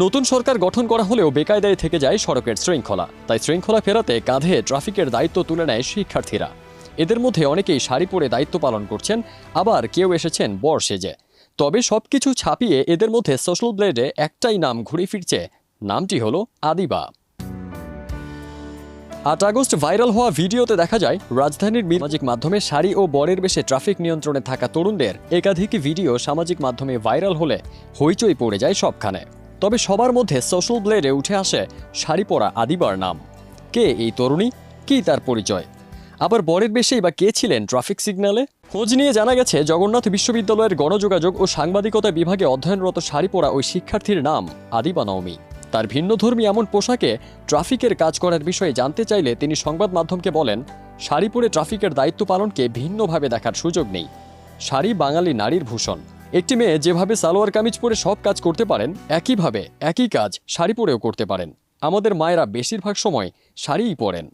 নতুন সরকার গঠন করা হলেও বেকায়দায় থেকে যায় সড়কের শৃঙ্খলা। তাই শৃঙ্খলা ফেরাতে কাঁধে ট্রাফিকের দায়িত্ব তুলে নেয় শিক্ষার্থীরা। এদের মধ্যে অনেকেই শাড়ি পরে দায়িত্ব পালন করছেন, আবার কেউ এসেছেন বর সেজে। তবে সবকিছু ছাপিয়ে এদের মধ্যে সোশ্যাল ব্লেডে একটাই নাম ঘুরে ফিরছে, নামটি হলো আদিবা। ৮ আগস্ট ভাইরাল হওয়া ভিডিওতে দেখা যায় রাজধানীর সামাজিক মাধ্যমে শাড়ি ও বরের বেশে ট্রাফিক নিয়ন্ত্রণে থাকা তরুণদের একাধিক ভিডিও সামাজিক মাধ্যমে ভাইরাল হলে হইচই পড়ে যায় সবখানে। তবে সবার মধ্যে সোশ্যাল ব্লেডে উঠে আসে শাড়ি পরা আদিবার নাম। কে এই তরুণী, কী তার পরিচয়? আবার বরের বেশেই বা কে ছিলেন ট্রাফিক সিগন্যালে? খোঁজ নিয়ে জানা গেছে জগন্নাথ বিশ্ববিদ্যালয়ের গণযোগাযোগ ও সাংবাদিকতা বিভাগে অধ্যয়নরত শাড়ি পরা ওই শিক্ষার্থীর নাম আদিবা নওমী। তার ভিন্নধর্মী এমন পোশাকে ট্রাফিকের কাজ করার বিষয়ে জানতে চাইলে তিনি সংবাদ মাধ্যমকে বলেন, শাড়ি পরে ট্রাফিকের দায়িত্ব পালনকে ভিন্নভাবে দেখার সুযোগ নেই। শাড়ি বাঙালি নারীর ভূষণ। একটি মেয়ে যেভাবে সালোয়ার কামিজ পরে সব কাজ করতে পারেন, একইভাবে একই কাজ শাড়ি পরেও করতে পারেন। আমাদের মায়েরা বেশিরভাগ সময় শাড়িই পরেন।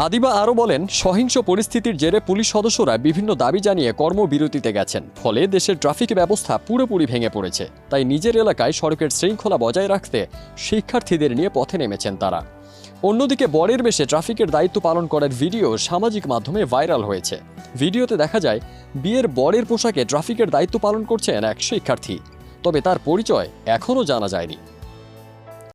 আদিবা আরও বলেন, সহিংস পরিস্থিতির জেরে পুলিশ সদস্যরা বিভিন্ন দাবি জানিয়ে কর্মবিরতিতে গেছেন, ফলে দেশের ট্রাফিক ব্যবস্থা পুরোপুরি ভেঙে পড়েছে। তাই নিজের এলাকায় সড়কের শৃঙ্খলা বজায় রাখতে শিক্ষার্থীদের নিয়ে পথে নেমেছেন তারা। অন্যদিকে বরের বেশে ট্রাফিকের দায়িত্ব পালন করার ভিডিও সামাজিক মাধ্যমে ভাইরাল হয়েছে। ভিডিওতে দেখা যায় বিয়ের বরের পোশাকে ট্রাফিকের দায়িত্ব পালন করছেন এক শিক্ষার্থী। তবে তার পরিচয় এখনও জানা যায়নি।